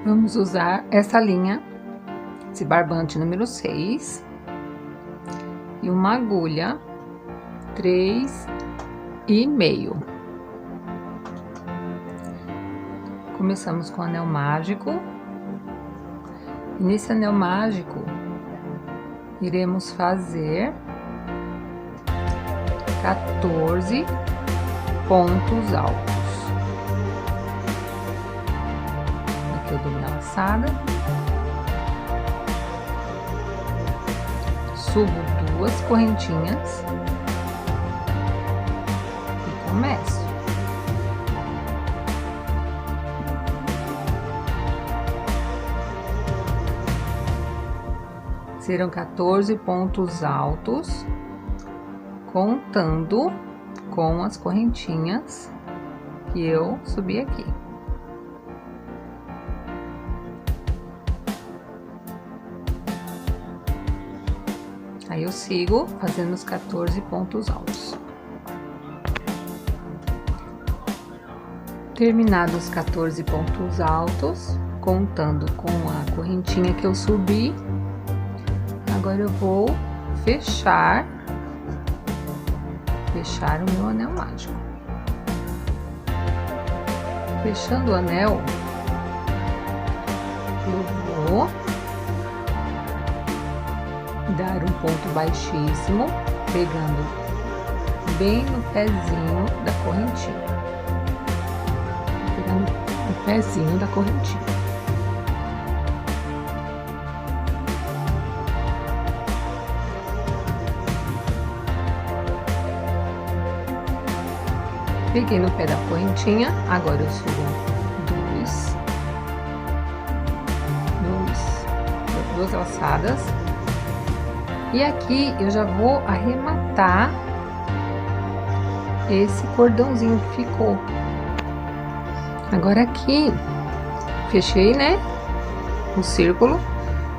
Vamos usar essa linha, esse barbante número 6 e uma agulha 3,5. Começamos com o anel mágico. E nesse anel mágico, iremos fazer 14 pontos altos. Aqui eu dou minha laçada. Subo 2 correntinhas e começo. Serão 14 pontos altos, contando com as correntinhas que eu subi aqui. Aí eu sigo fazendo os 14 pontos altos. Terminados os 14 pontos altos, contando com a correntinha que eu subi, agora eu vou fechar o meu anel mágico. Fechando o anel, eu vou dar um ponto baixíssimo, pegando bem no pezinho da correntinha. Pegando o pezinho da correntinha. Peguei no pé da correntinha, agora eu subo duas laçadas. E aqui eu já vou arrematar esse cordãozinho que ficou. Agora aqui, fechei, né, o círculo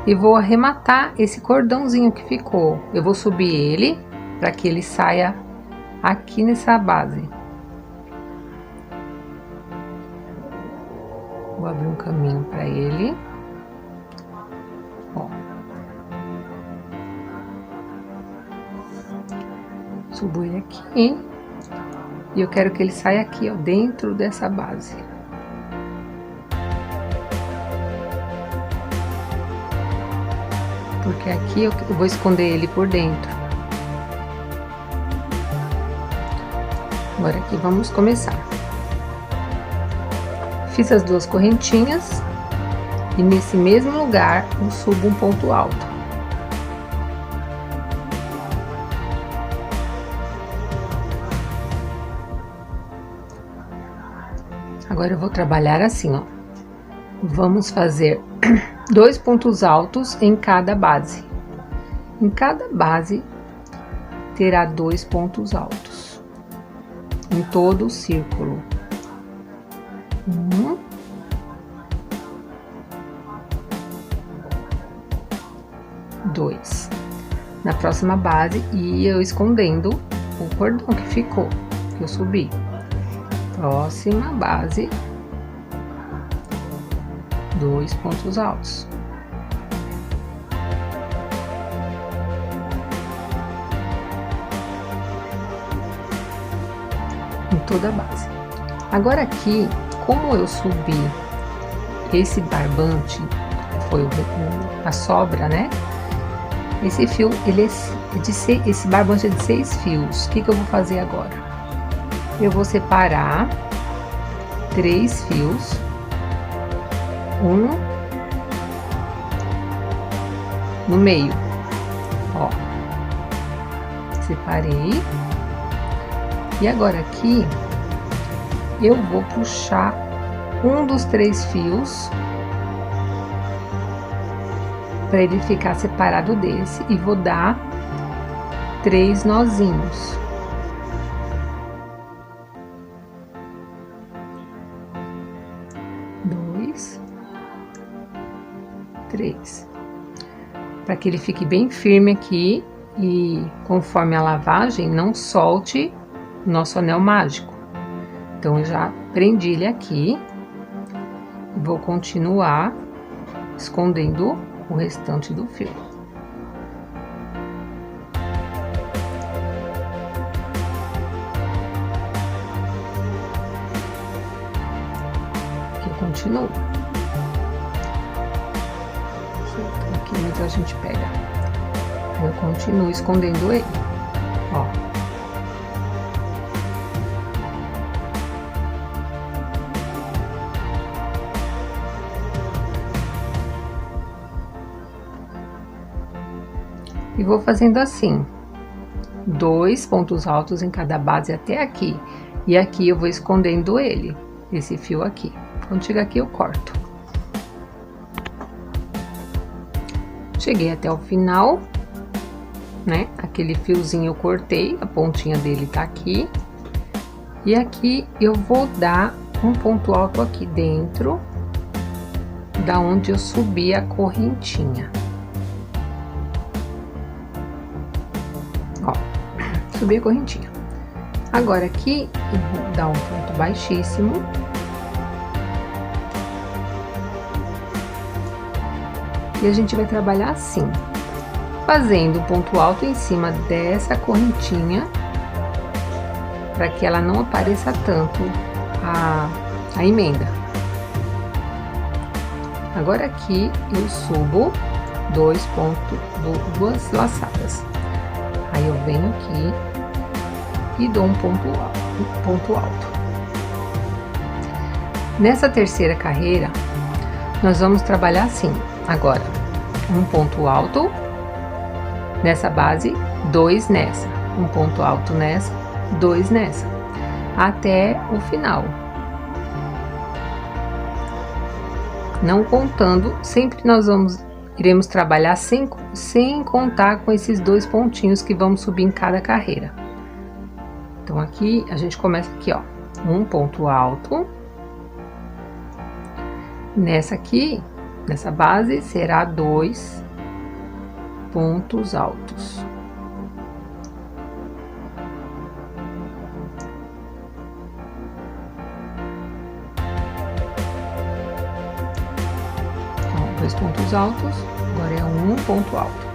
e vou arrematar esse cordãozinho que ficou. Eu vou subir ele para que ele saia aqui nessa base. Vou abrir um caminho para ele. Ó. Subo ele aqui. E eu quero que ele saia aqui, ó, dentro dessa base. Porque aqui eu vou esconder ele por dentro. Agora aqui vamos começar. Fiz as 2 correntinhas e nesse mesmo lugar eu subo um ponto alto. Agora eu vou trabalhar assim, ó. Vamos fazer 2 pontos altos em cada base. Em cada base terá 2 pontos altos em todo o círculo. 1, 2. Na próxima base, e eu escondendo o cordão que ficou, que eu subi. Próxima base, 2 pontos altos. Em toda a base. Agora aqui, como eu subi esse barbante, foi a sobra, né? Esse fio, ele é esse barbante é de 6 fios. O que eu vou fazer agora? Eu vou separar 3 fios. 1 no meio. Ó. Separei. E agora aqui, eu vou puxar um dos 3 fios para ele ficar separado desse e vou dar 3 nozinhos. Dois, 3. Para que ele fique bem firme aqui e conforme a lavagem não solte o nosso anel mágico. Então, eu já prendi ele aqui e vou continuar escondendo o restante do fio. Aqui eu continuo. Aqui mas a gente pega. Aí eu continuo escondendo ele, ó. E vou fazendo assim, 2 pontos altos em cada base até aqui. E aqui eu vou escondendo ele, esse fio aqui. Quando chegar aqui eu corto. Cheguei até o final, né? Aquele fiozinho eu cortei, a pontinha dele tá aqui. E aqui eu vou dar um ponto alto aqui dentro, da onde eu subi a correntinha. Ó, subi a correntinha. Agora aqui eu vou dar um ponto baixíssimo. E a gente vai trabalhar assim, fazendo um ponto alto em cima dessa correntinha, para que ela não apareça tanto a emenda. Agora aqui eu subo 2 pontos, 2 laçadas. Aí eu venho aqui e dou um ponto alto. Nessa terceira carreira, nós vamos trabalhar assim. Agora, um ponto alto nessa base, 2 nessa, um ponto alto nessa, 2 nessa, até o final. Não contando, sempre nós iremos trabalhar sem contar com esses 2 pontinhos que vamos subir em cada carreira. Então, aqui, a gente começa aqui, ó, um ponto alto. Nessa aqui, nessa base, será 2 pontos altos. Então, 2 pontos altos, agora é um ponto alto.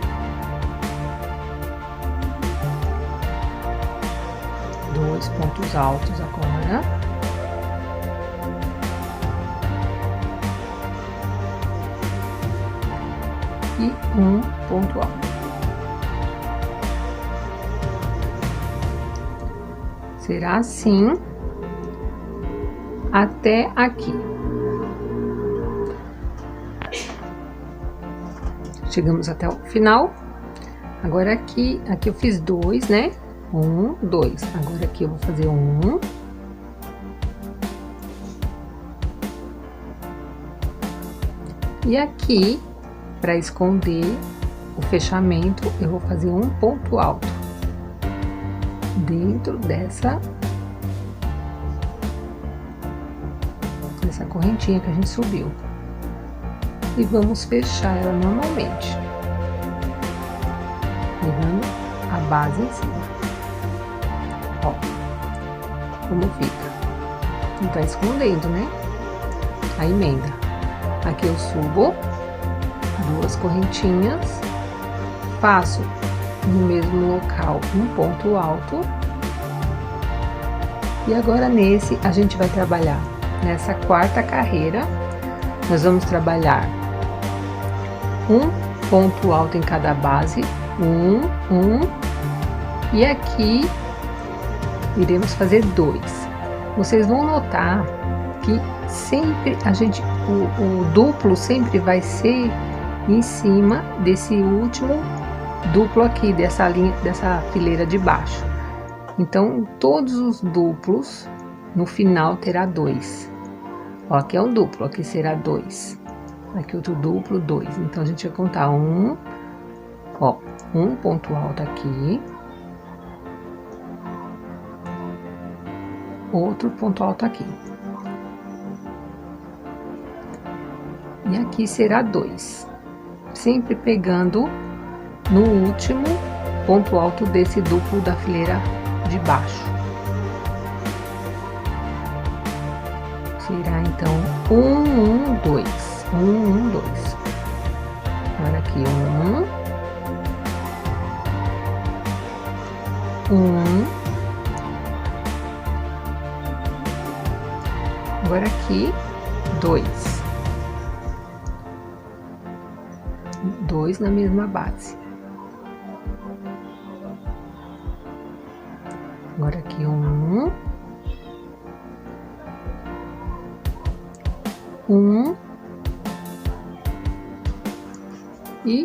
2 pontos altos agora. E um ponto alto. Será assim até aqui. Chegamos até o final. Agora aqui eu fiz 2, né? 1, 2. Agora aqui eu vou fazer 1. E aqui, para esconder o fechamento, eu vou fazer um ponto alto dentro dessa correntinha que a gente subiu. E vamos fechar ela normalmente, pegando a base em cima. Ó, como fica. E tá escondendo, né? A emenda. Aqui eu subo 2 correntinhas, faço no mesmo local um ponto alto. E agora nesse a gente vai trabalhar nessa quarta carreira, nós vamos trabalhar um ponto alto em cada base, e aqui iremos fazer 2. Vocês vão notar que sempre o duplo sempre vai ser em cima desse último duplo aqui, dessa linha, dessa fileira de baixo. Então, todos os duplos, no final, terá 2. Ó, aqui é um duplo, aqui será 2. Aqui outro duplo, 2. Então, a gente vai contar um ponto alto aqui. Outro ponto alto aqui. E aqui será 2. Sempre pegando no último ponto alto desse duplo da fileira de baixo. será então 1, 1, 2. 1, 1, 2. Agora aqui 1, 1. Agora aqui 2. 2 na mesma base. Agora aqui 1, 1 e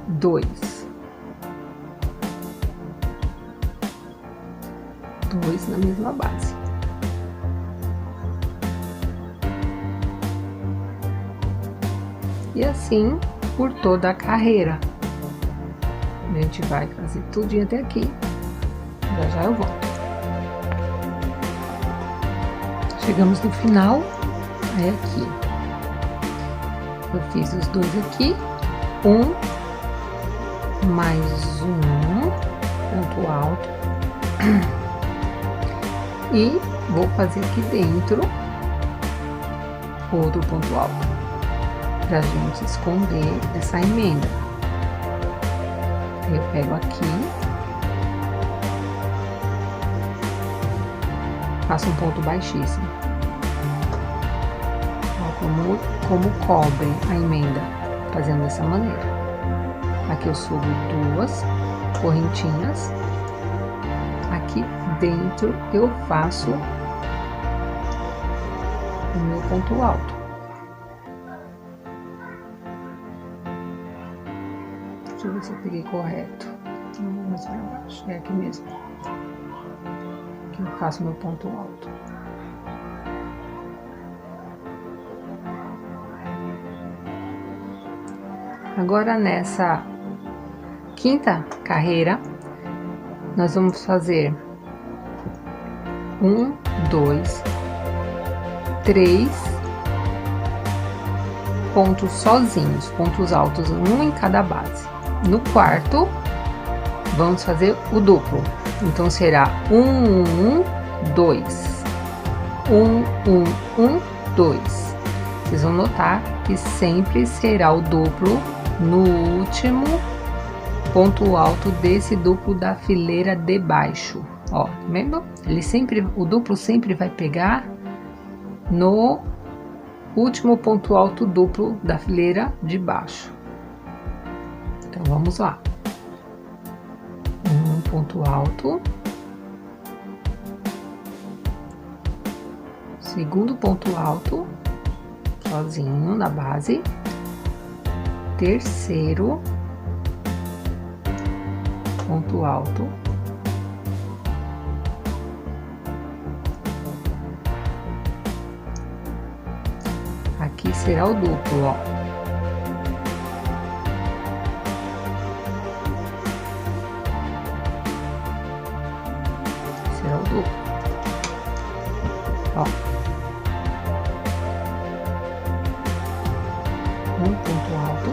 2. 2 na mesma base. E assim por toda a carreira. A gente vai fazer tudinho até aqui. Já já eu volto. Chegamos no final. Aí aqui eu fiz os dois aqui, mais um ponto alto, e vou fazer aqui dentro outro ponto alto, pra gente esconder essa emenda. Eu pego aqui, faço um ponto baixíssimo. Como cobre a emenda, fazendo dessa maneira. Aqui eu subo 2 correntinhas. Aqui dentro eu faço o meu ponto alto. Deixa eu ver se eu peguei correto. Vamos mais para baixo. É aqui mesmo. Aqui eu faço meu ponto alto. Agora, nessa quinta carreira, nós vamos fazer 1, 2, 3 pontos sozinhos, pontos altos, um em cada base. No quarto, vamos fazer o duplo. Então, será 1, 1, 2. 1, 1, 1, 2. Vocês vão notar que sempre será o duplo no último ponto alto desse duplo da fileira de baixo. Ó, tá vendo? O duplo sempre vai pegar no último ponto alto duplo da fileira de baixo. Então, vamos lá. Um ponto alto. Segundo ponto alto, sozinho na base. Terceiro ponto alto, aqui será o duplo, ó. Será o duplo, ó. Um ponto alto.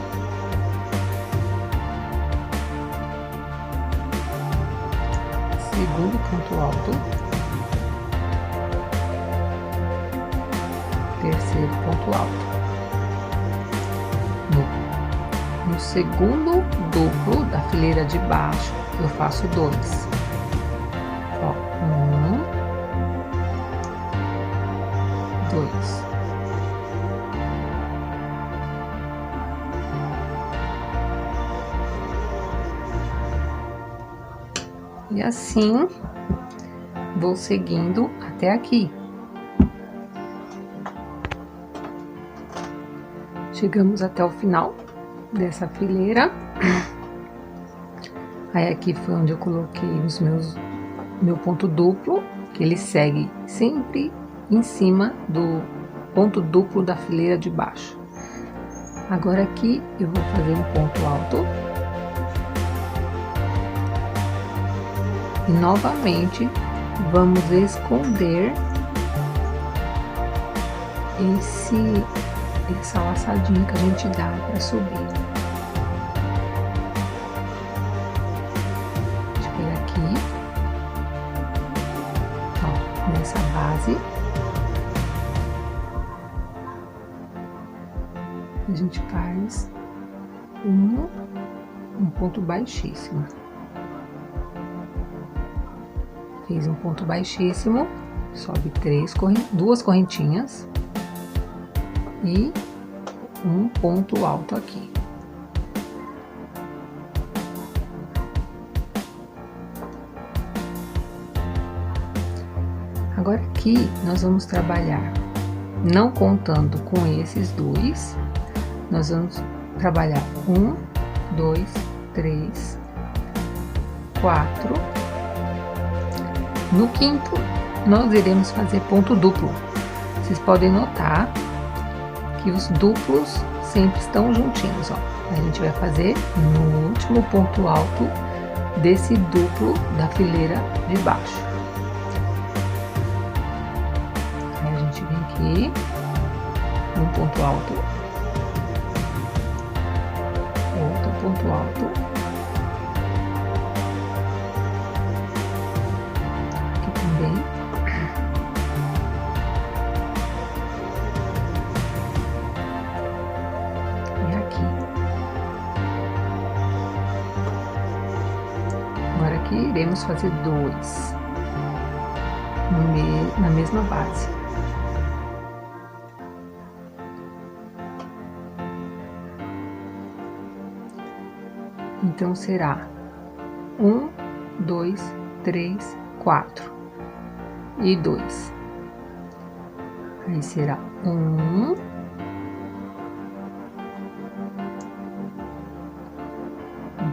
Segundo ponto alto, terceiro ponto alto. No segundo duplo da fileira de baixo, eu faço 2. Ó, 1, 2. E assim, vou seguindo até aqui. Chegamos até o final dessa fileira. Aí aqui foi onde eu coloquei meu ponto duplo, que ele segue sempre em cima do ponto duplo da fileira de baixo. Agora aqui eu vou fazer um ponto alto. E novamente vamos esconder essa laçadinha que a gente dá para subir. Deixa eu pegar aqui, ó, nessa base, a gente faz um ponto baixíssimo. Fiz um ponto baixíssimo, sobe duas correntinhas e um ponto alto aqui. Agora aqui nós vamos trabalhar, não contando com esses dois, nós vamos trabalhar 1, 2, 3, 4. No quinto, nós iremos fazer ponto duplo. Vocês podem notar que os duplos sempre estão juntinhos, ó. A gente vai fazer no último ponto alto desse duplo da fileira de baixo. Aí a gente vem aqui, um ponto alto, outro ponto alto, aqui também, e aqui. Agora aqui iremos fazer dois na mesma base. Então, será 1, 2, 3, 4 e 2. Aí será 1,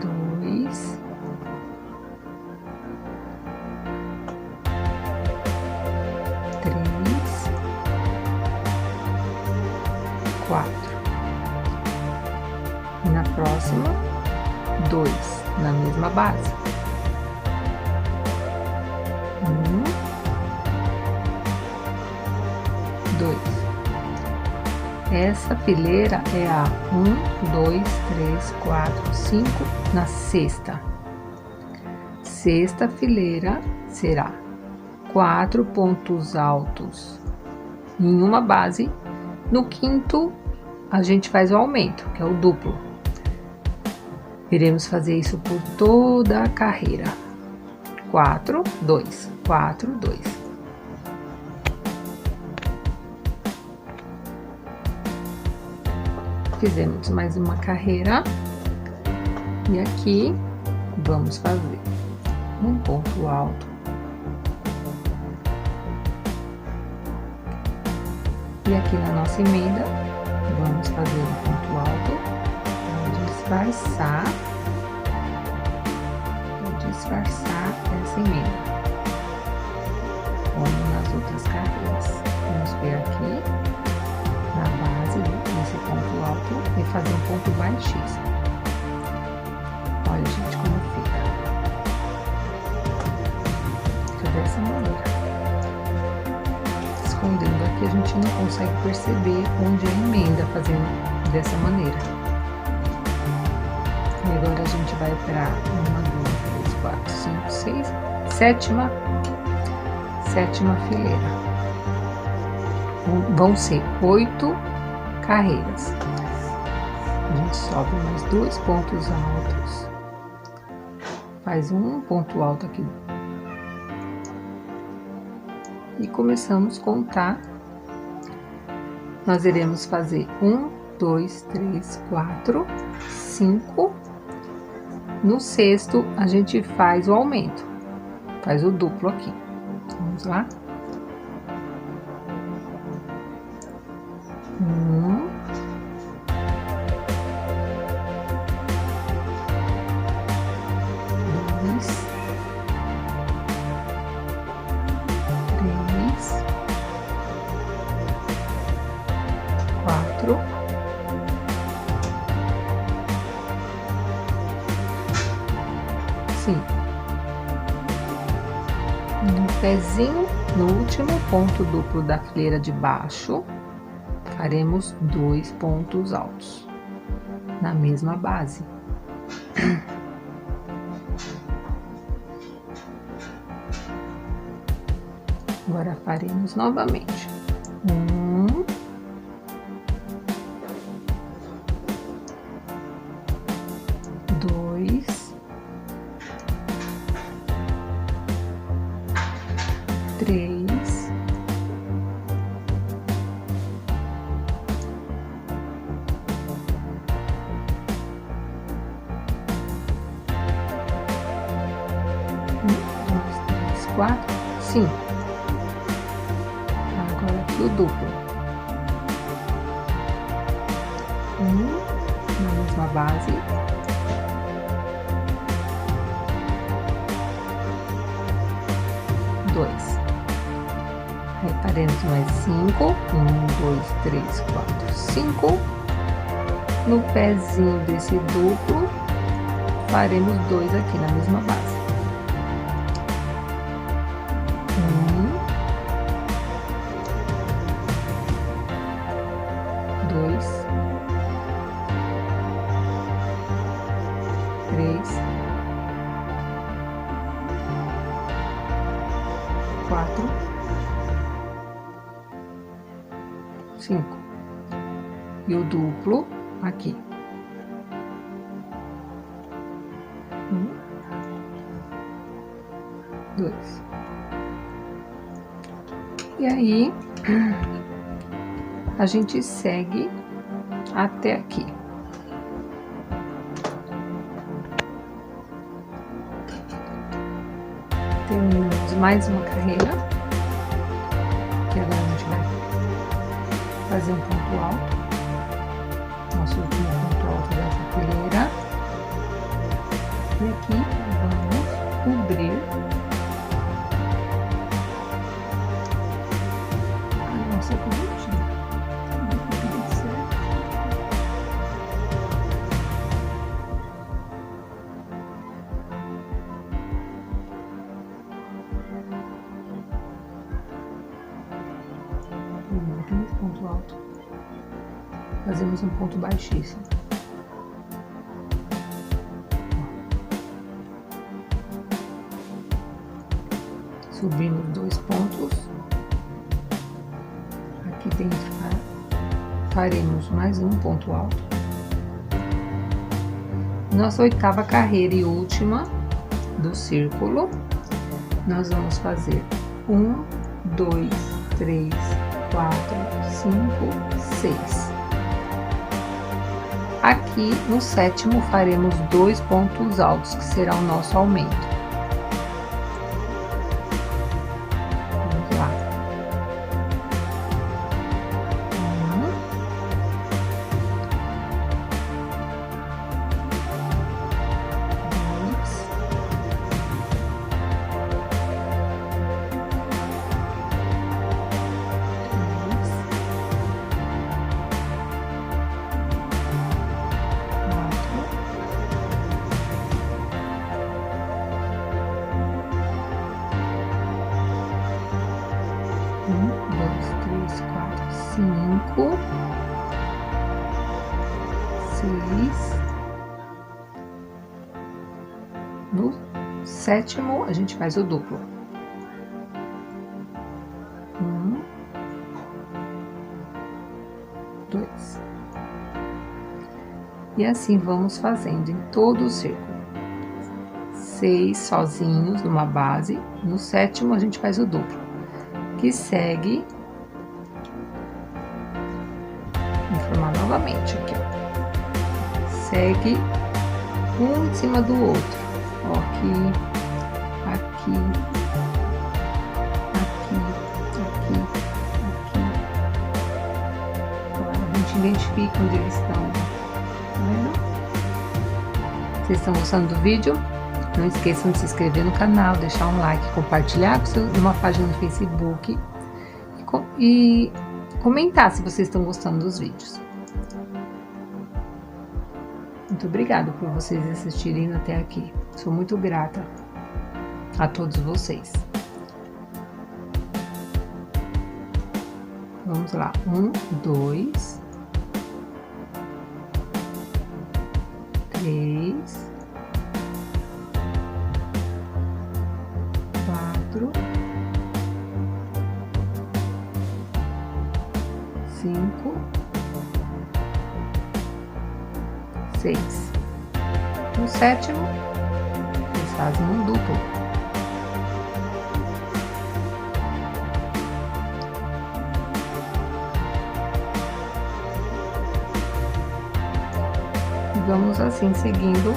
2, 3, 4. E na próxima, 2 na mesma base. 1, 2. Essa fileira é a 1, 2, 3, 4, 5 na sexta. Sexta fileira será 4 pontos altos em uma base. No quinto, a gente faz o aumento, que é o duplo. Iremos fazer isso por toda a carreira. 4, 2, 4, 2. Fizemos mais uma carreira. E aqui, vamos fazer um ponto alto. E aqui na nossa emenda, vamos fazer um ponto alto. Disfarçar essa emenda, como nas outras carreiras. Vamos ver aqui na base desse ponto alto e fazer um ponto baixíssimo. Olha, gente, como fica. Fica dessa maneira. Escondendo aqui, a gente não consegue perceber onde é a emenda fazendo dessa maneira. E agora a gente vai para 1, 2, 3, 4, 5, 6, sétima fileira. Vão ser 8 carreiras. A gente sobe mais 2 pontos altos, faz um ponto alto aqui e começamos a contar. Nós iremos fazer 1, 2, 3, 4, 5. No sexto, a gente faz o aumento, faz o duplo aqui. Vamos lá. 1, 2, 3, 4, 5. No pezinho, no último ponto duplo da fileira de baixo, faremos 2 pontos altos na mesma base. Agora faremos novamente 1, 4, 5. Agora aqui o duplo. Na mesma base. Dois. Reparemos mais 5. 1, 2, 3, 4, 5. No pezinho desse duplo, faremos 2 aqui na mesma base. 1, 2, 3, 4, 5. E o duplo aqui. 1, 2. E aí, a gente segue até aqui. Temos mais uma carreira, que agora a gente vai fazer um ponto alto. Nosso último ponto alto dessa fileira. E aqui vamos cobrir a nossa correntinha. Aqui nesse ponto alto, fazemos um ponto baixíssimo. Subimos 2 pontos. Aqui dentro faremos mais um ponto alto. Nossa 8ª carreira e última do círculo, nós vamos fazer 1, 2, 3, 4, 5, 6. Aqui no 7º faremos 2 pontos altos, que será o nosso aumento. Vamos lá. 1, 2, 5, 6. No 7º, a gente faz o duplo. 1, 2. E assim vamos fazendo em todo o círculo. 6 sozinhos numa base. No 7º, a gente faz o duplo, que segue formar novamente aqui, ó. Segue um em cima do outro, ó, aqui, aqui, aqui, aqui, aqui. Agora a gente identifica onde eles estão, tá vendo? Vocês estão gostando do vídeo? Não esqueçam de se inscrever no canal, deixar um like, compartilhar numa página no Facebook e comentar se vocês estão gostando dos vídeos. Muito obrigada por vocês assistirem até aqui. Sou muito grata a todos vocês. Vamos lá. 1, 2, 3, 4, 5, 6. No 7º, eles fazem um duplo. E vamos assim seguindo.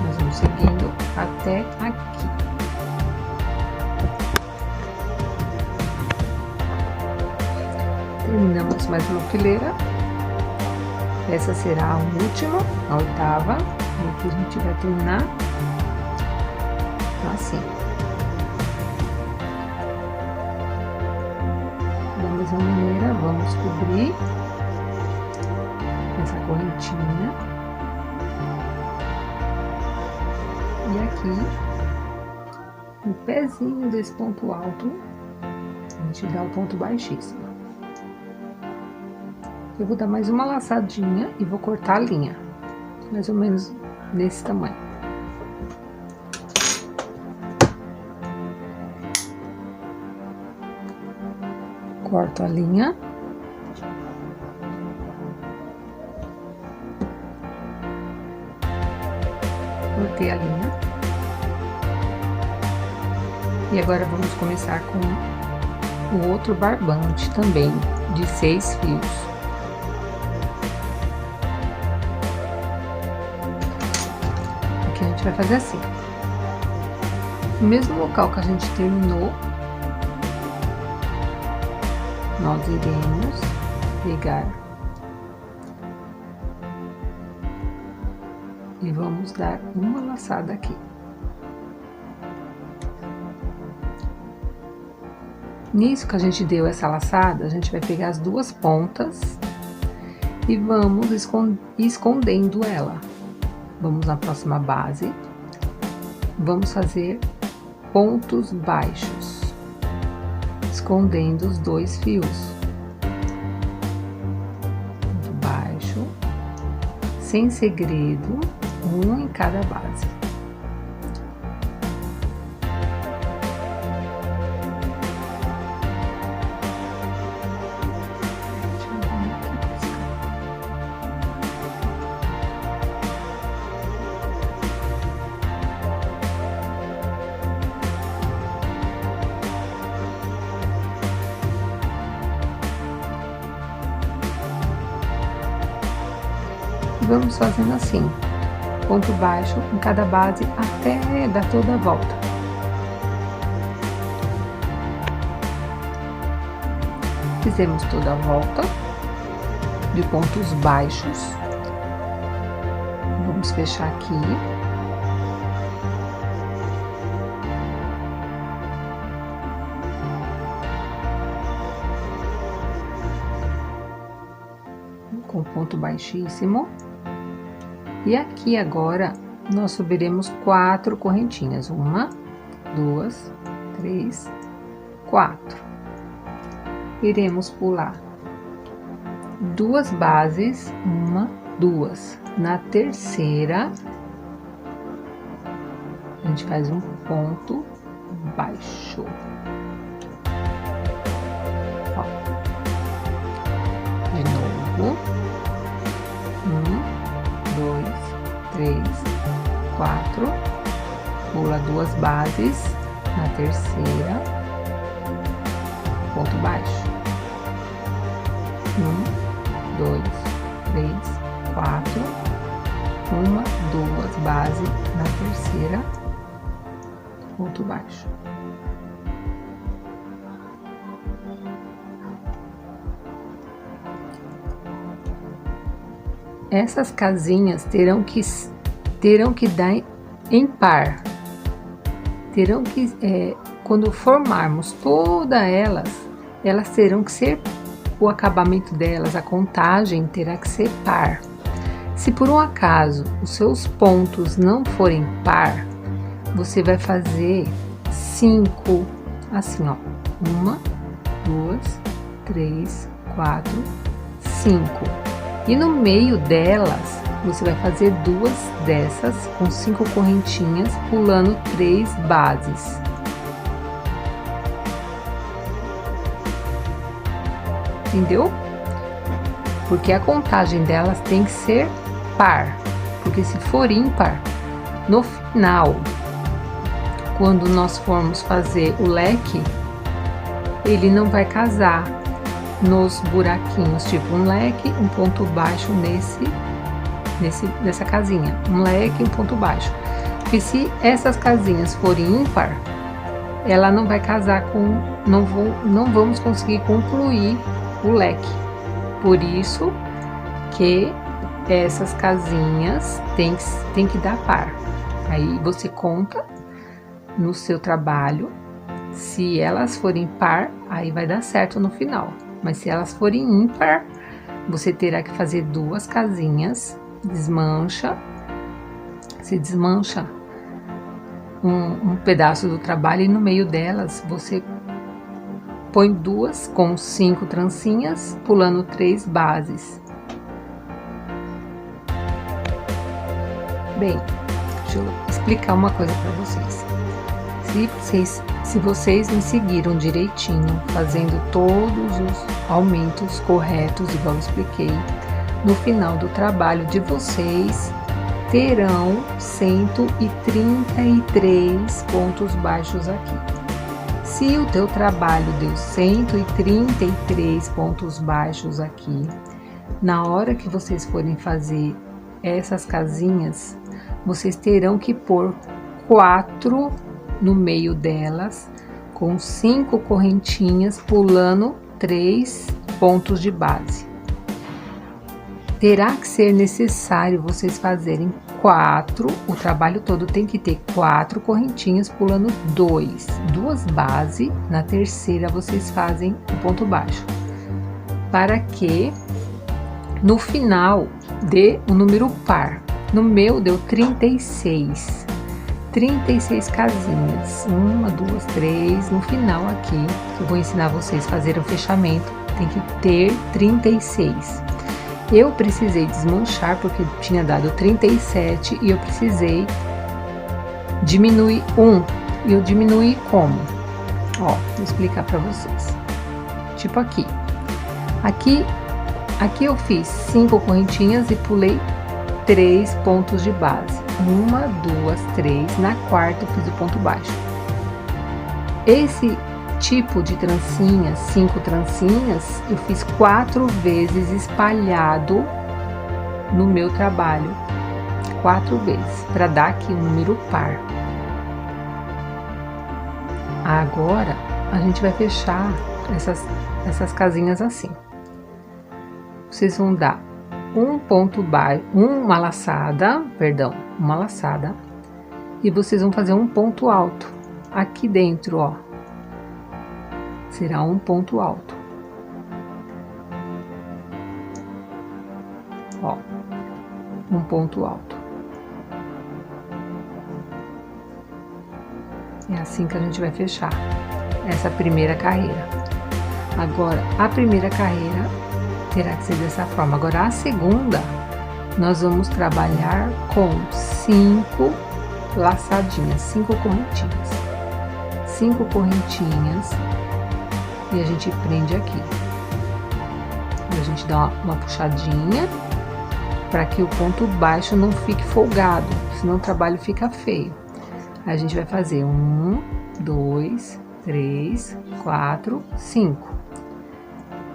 Nós vamos seguindo até até aqui. Terminamos mais uma fileira. Essa será a última, a oitava, e aqui a gente vai terminar assim. Da mesma maneira, vamos cobrir essa correntinha. E aqui, no pezinho desse ponto alto, a gente dá o ponto baixíssimo. Eu vou dar mais uma laçadinha e vou cortar a linha, mais ou menos nesse tamanho. Corto a linha. Cortei a linha. E agora vamos começar com o outro barbante também, de 6 fios. Aqui a gente vai fazer assim. No mesmo local que a gente terminou, nós iremos pegar e vamos dar uma laçada aqui. Nisso que a gente deu essa laçada, a gente vai pegar as duas pontas e vamos escondendo ela. Vamos na próxima base, vamos fazer pontos baixos, escondendo os 2 fios. Ponto baixo, sem segredo, um em cada base. Vamos fazendo assim, ponto baixo em cada base até dar toda a volta. Fizemos toda a volta de pontos baixos. Vamos fechar aqui. Com ponto baixíssimo. E aqui agora, nós subiremos 4 correntinhas. 1, 2, 3, 4. Iremos pular 2 bases, 1, 2. Na terceira, a gente faz um ponto baixo. Ó. De novo. 1, 2, 3, 4, pula 2 bases, na terceira, ponto baixo. 1, 2, 3, 4, 1, 2 bases, na terceira, ponto baixo. Essas casinhas terão que dar em par. Terão que, quando formarmos todas elas terão que ser, o acabamento delas, a contagem terá que ser par. Se por um acaso os seus pontos não forem par, você vai fazer 5, assim ó, 1, 2, 3, 4, 5. E no meio delas, você vai fazer 2 dessas com 5 correntinhas, pulando 3 bases. Entendeu? Porque a contagem delas tem que ser par, porque se for ímpar, no final, quando nós formos fazer o leque, ele não vai casar nos buraquinhos, tipo um leque, um ponto baixo nessa casinha, um leque, um ponto baixo. Porque se essas casinhas forem ímpar, ela não vai casar com, não vamos conseguir concluir o leque. Por isso que essas casinhas tem que dar par. Aí você conta no seu trabalho, se elas forem par, aí vai dar certo no final. Mas se elas forem ímpar, você terá que fazer 2 casinhas, desmancha, se desmancha um pedaço do trabalho e no meio delas você põe 2 com 5 trancinhas, pulando 3 bases. Bem, deixa eu explicar uma coisa para vocês. Se vocês me seguiram direitinho, fazendo todos os aumentos corretos, igual eu expliquei, no final do trabalho de vocês terão 133 pontos baixos aqui. Se o teu trabalho deu 133 pontos baixos aqui, na hora que vocês forem fazer essas casinhas, vocês terão que pôr 4 no meio delas, com 5 correntinhas, pulando 3 pontos de base. Terá que ser necessário vocês fazerem 4, o trabalho todo tem que ter 4 correntinhas, pulando 2 bases, na terceira vocês fazem o ponto baixo, para que no final dê um número par. No meu deu 36 casinhas, 1, 2, 3, no final aqui, que eu vou ensinar vocês a fazer o fechamento, tem que ter 36. Eu precisei desmanchar porque tinha dado 37 e eu precisei diminuir 1. E eu diminuí como? Ó, vou explicar para vocês. Tipo aqui. Aqui eu fiz 5 correntinhas e pulei 3 pontos de base. 1, 2, 3. Na quarta eu fiz o ponto baixo. Esse tipo de trancinhas, 5 trancinhas, eu fiz 4 vezes espalhado no meu trabalho, 4 vezes, para dar aqui um número par. Agora a gente vai fechar essas casinhas assim. Vocês vão dar um ponto baixo, uma laçada, e vocês vão fazer um ponto alto aqui dentro, ó. Será um ponto alto. Ó, um ponto alto. É assim que a gente vai fechar essa primeira carreira. Agora, a primeira carreira terá que ser dessa forma. Agora, a segunda, nós vamos trabalhar com 5 laçadinhas, 5 correntinhas. 5 correntinhas. E a gente prende aqui. E a gente dá uma puxadinha para que o ponto baixo não fique folgado, senão o trabalho fica feio. Aí a gente vai fazer 1, 2, 3, 4, 5.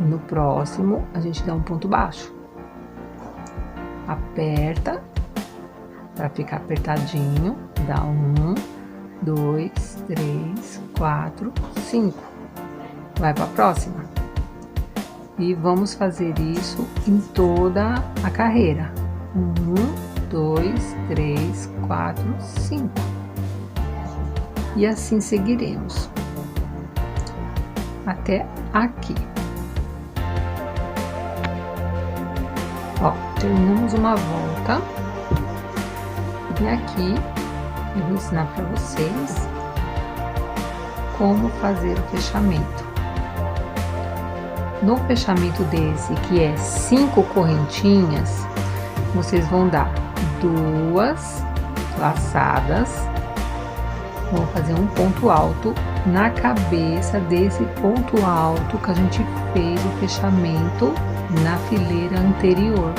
E no próximo a gente dá um ponto baixo. Aperta para ficar apertadinho. Dá 1, 2, 3, 4, 5. Vai para a próxima. E vamos fazer isso em toda a carreira. 1, 2, 3, 4, 5. E assim seguiremos. Até aqui. Ó, terminamos uma volta. E aqui eu vou ensinar para vocês como fazer o fechamento. No fechamento desse, que é 5 correntinhas, vocês vão dar 2 laçadas, vão fazer um ponto alto na cabeça desse ponto alto que a gente fez o fechamento na fileira anterior.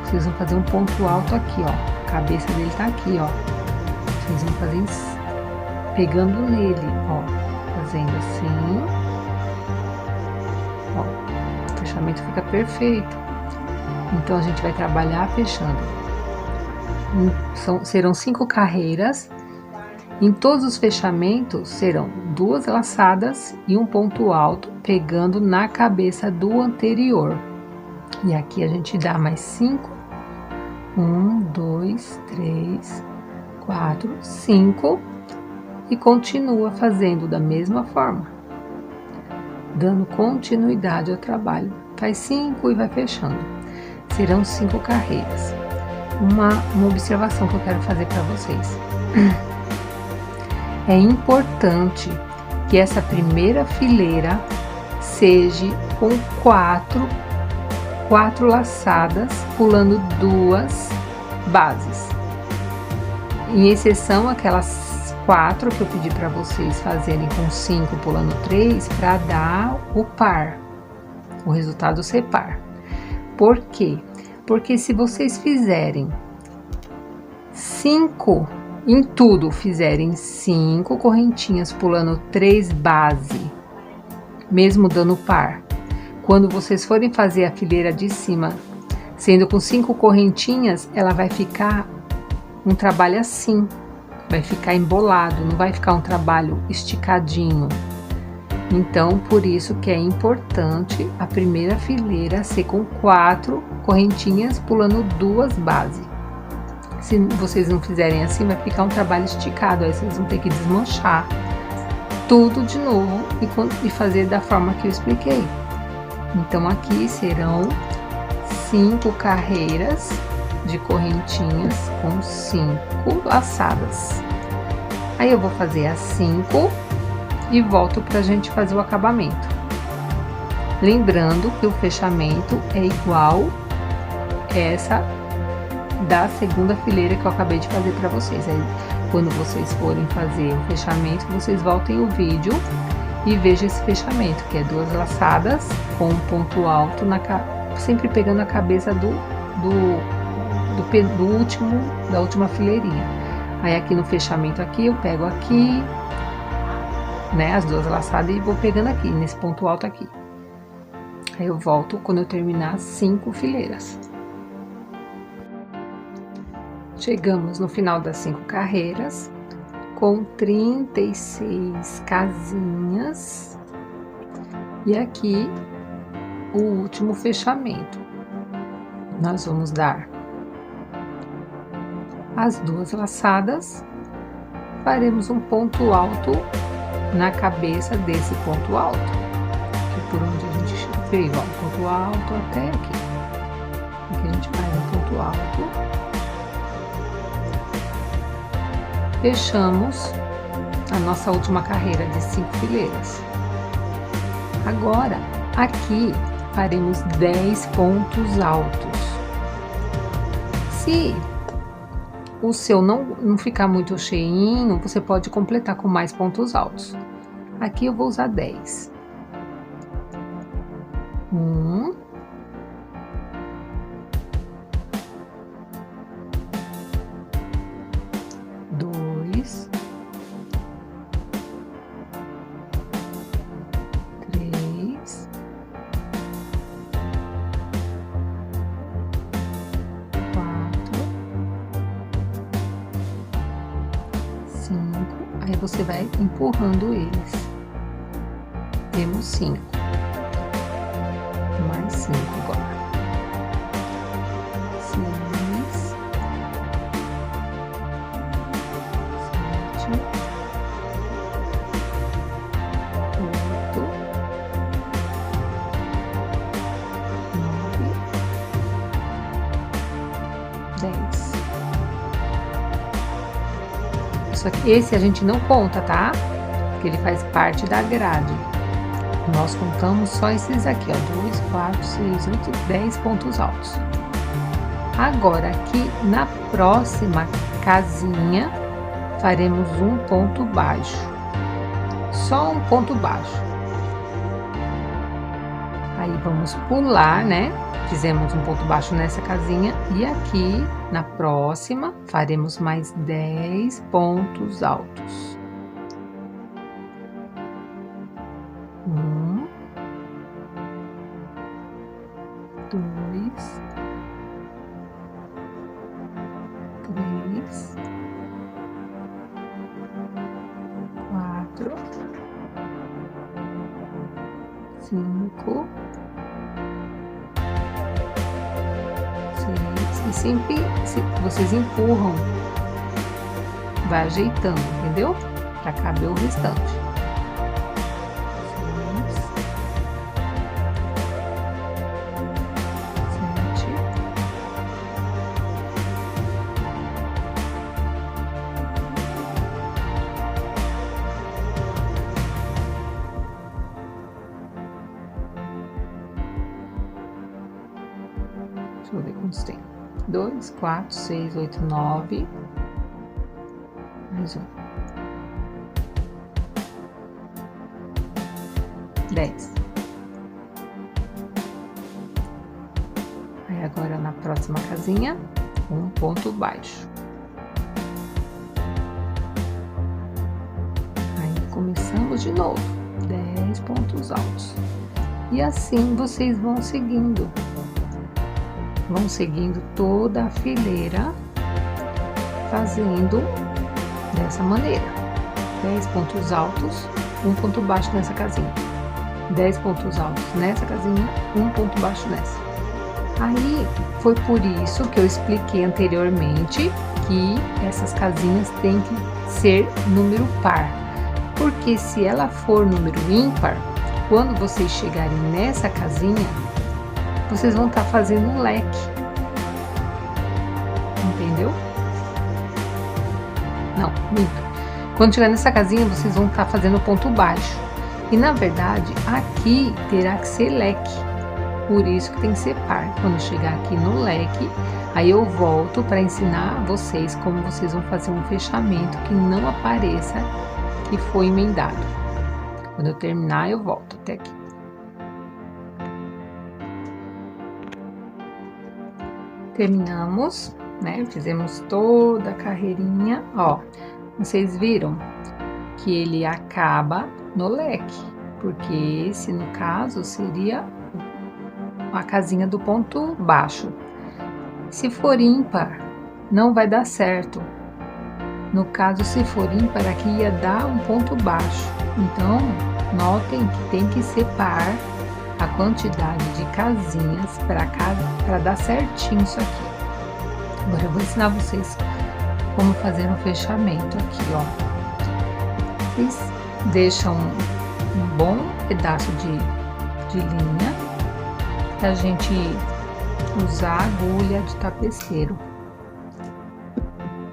Vocês vão fazer um ponto alto aqui, ó, a cabeça dele tá aqui, ó. Vocês vão fazer pegando nele, ó, fazendo assim. Ó, o fechamento fica perfeito. Então a gente vai trabalhar fechando serão 5 carreiras. Em todos os fechamentos serão 2 laçadas e um ponto alto, pegando na cabeça do anterior. E aqui a gente dá mais 5. 1, 2, 3, 4, 5. E continua fazendo da mesma forma, dando continuidade ao trabalho. Faz 5 e vai fechando. Serão 5 carreiras. Uma observação que eu quero fazer para vocês. É importante que essa primeira fileira seja com 4 laçadas, pulando 2 bases. Em exceção aquelas 4 que eu pedi para vocês fazerem com 5 pulando 3, para dar o par, o resultado ser par. Por quê? Porque se vocês fizerem 5 em tudo, fizerem 5 correntinhas pulando 3 base, mesmo dando par, quando vocês forem fazer a fileira de cima, sendo com 5 correntinhas, ela vai ficar um trabalho assim, vai ficar embolado, não vai ficar um trabalho esticadinho. Então, por isso que é importante a primeira fileira ser com 4 correntinhas pulando 2 bases. Se vocês não fizerem assim, vai ficar um trabalho esticado, aí vocês vão ter que desmanchar tudo de novo e fazer da forma que eu expliquei. Então, aqui serão 5 carreiras de correntinhas com 5 laçadas. Aí eu vou fazer as 5 e volto pra gente fazer o acabamento. Lembrando que o fechamento é igual essa da segunda fileira que eu acabei de fazer para vocês. Aí, quando vocês forem fazer o fechamento, vocês voltem o vídeo e vejam esse fechamento, que é 2 laçadas com um ponto alto, sempre pegando a cabeça da última fileirinha. Aí aqui no fechamento aqui, eu pego aqui, né, as 2 laçadas e vou pegando aqui, nesse ponto alto aqui. Aí eu volto quando eu terminar as 5 fileiras. Chegamos no final das 5 carreiras, com 36 casinhas, e aqui o último fechamento. Nós vamos dar as 2 laçadas, faremos um ponto alto na cabeça desse ponto alto, que por onde a gente veio, ó, um ponto alto até aqui. Aqui a gente faz um ponto alto. Fechamos a nossa última carreira de 5 fileiras. Agora, aqui faremos 10 pontos altos. Se o seu não ficar muito cheinho, você pode completar com mais pontos altos. Aqui eu vou usar 10. 1, 2, 3, 4, 5. Aí você vai empurrando eles. Temos 5. Mais 5 agora. 6, 7, 8, 9, 10. Esse a gente não conta, tá? Porque ele faz parte da grade. Nós contamos só esses aqui, ó, 2, 4, 6, 8, 10 pontos altos. Agora, aqui na próxima casinha, faremos um ponto baixo. Só um ponto baixo. Aí, vamos pular, né? Fizemos um ponto baixo nessa casinha. E aqui, na próxima, faremos mais 10 pontos altos. 1, 2, 3, 5, 6, e sempre vocês empurram, vai ajeitando, entendeu? Pra caber o restante. 7, deixa eu ver quantos tem. 2, 4, 6, 8, 9. Mais um. 10. Aí agora na próxima casinha, um ponto baixo. Aí começamos de novo, 10 pontos altos. E assim vocês vão seguindo. Vão seguindo toda a fileira, fazendo dessa maneira. 10 pontos altos, um ponto baixo nessa casinha. 10 pontos altos nessa casinha, um ponto baixo nessa. Aí, foi por isso que eu expliquei anteriormente que essas casinhas têm que ser número par. Porque se ela for número ímpar, quando vocês chegarem nessa casinha, vocês vão estar fazendo um leque. Entendeu? Não, minto. Quando chegar nessa casinha, vocês vão estar fazendo ponto baixo. E na verdade, aqui terá que ser leque. Por isso que tem que ser par. Quando chegar aqui no leque, aí eu volto para ensinar vocês como vocês vão fazer um fechamento que não apareça que foi emendado. Quando eu terminar, eu volto até aqui. Terminamos, né? Fizemos toda a carreirinha, ó. Vocês viram que ele acaba no leque, porque esse, no caso, seria a casinha do ponto baixo. Se for ímpar, não vai dar certo. No caso, se for ímpar, aqui ia dar um ponto baixo. Então, notem que tem que ser par a quantidade de casinhas para dar certinho isso aqui. Agora eu vou ensinar vocês como fazer um fechamento aqui, ó. Vocês deixam um bom pedaço de linha pra gente usar a agulha de tapeceiro.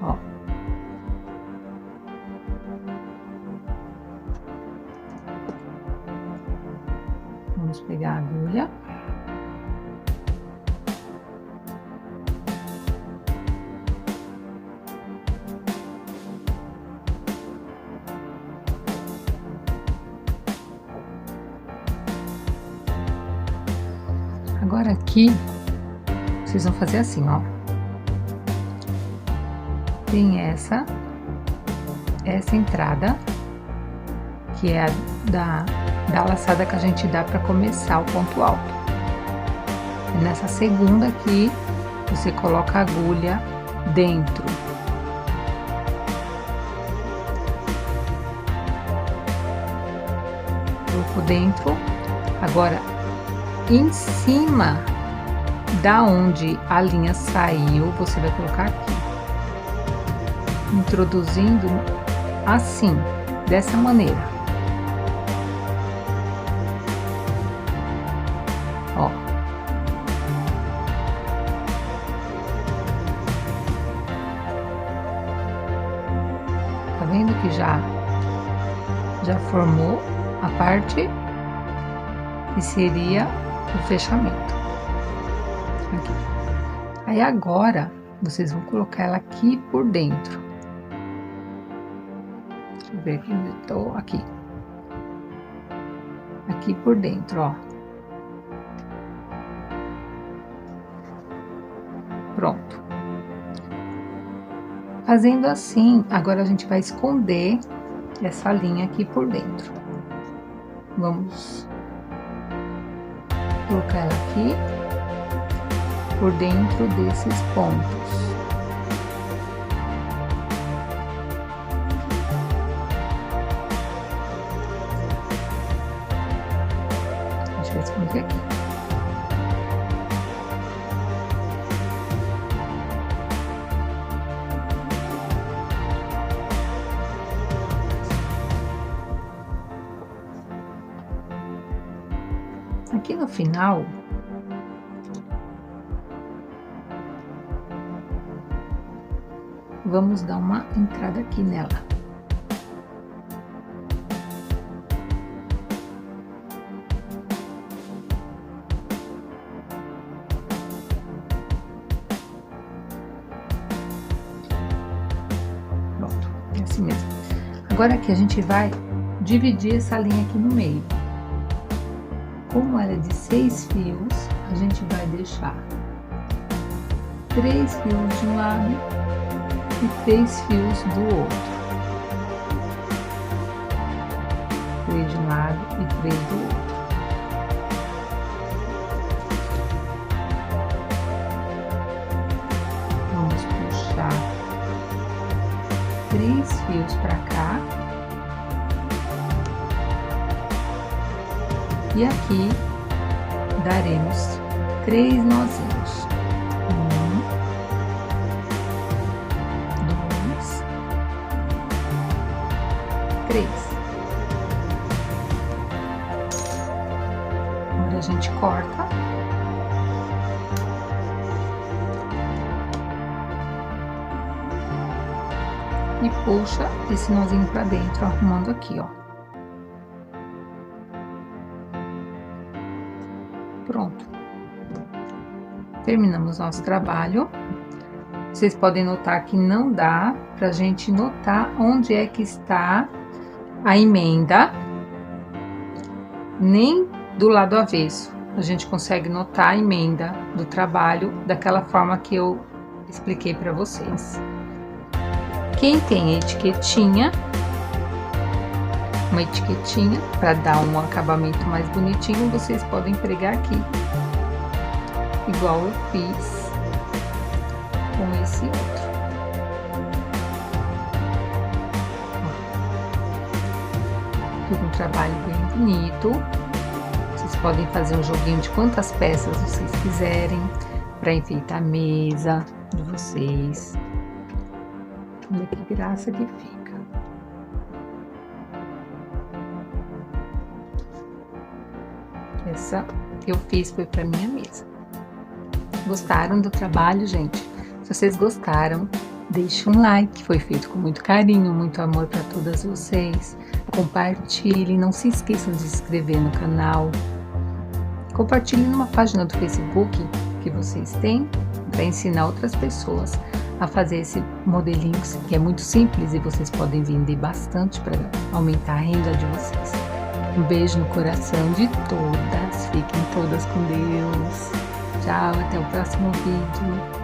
Ó. Vamos pegar a agulha. Agora aqui, vocês vão fazer assim, ó. Tem essa entrada, que é a da laçada que a gente dá para começar o ponto alto. E nessa segunda aqui, você coloca a agulha dentro. Colocou dentro. Agora, em cima da onde a linha saiu, você vai colocar aqui, introduzindo assim, dessa maneira. Ó. Tá vendo que já formou a parte que seria o fechamento. Aqui. Aí agora, vocês vão colocar ela aqui por dentro. Deixa eu ver aqui onde eu tô. Aqui. Aqui por dentro, ó. Pronto. Fazendo assim, agora a gente vai esconder essa linha aqui por dentro. Vamos colocar ela aqui por dentro desses pontos. pra esconder aqui. Aqui no final, vamos dar uma entrada aqui nela. Pronto, é assim mesmo. Agora aqui a gente vai dividir essa linha aqui no meio. Como ela é de 6 fios, a gente vai deixar 3 fios de um lado e 3 fios do outro. 3 de um lado e 3 do outro. Vamos puxar 3 fios para cá. E aqui daremos 3 nozinhos. 1, 2, 3. Agora a gente corta. E puxa esse nozinho pra dentro, arrumando aqui, ó. Pronto. Terminamos nosso trabalho. Vocês podem notar que não dá pra gente notar onde é que está a emenda, nem do lado avesso. A gente consegue notar a emenda do trabalho daquela forma que eu expliquei pra vocês. Quem tem etiquetinha, uma etiquetinha para dar um acabamento mais bonitinho, vocês podem pregar aqui, igual eu fiz com esse outro. Fica um trabalho bem bonito. Vocês podem fazer um joguinho de quantas peças vocês quiserem para enfeitar a mesa de vocês. Olha que graça que fica. Essa eu fiz foi para minha mesa. Gostaram do trabalho, gente? Se vocês gostaram, deixe um like, foi feito com muito carinho, muito amor para todas vocês. Compartilhe, não se esqueçam de se inscrever no canal. Compartilhe numa página do Facebook que vocês têm para ensinar outras pessoas a fazer esse modelinho que é muito simples e vocês podem vender bastante para aumentar a renda de vocês. Um beijo no coração de todas, fiquem todas com Deus. Tchau, até o próximo vídeo.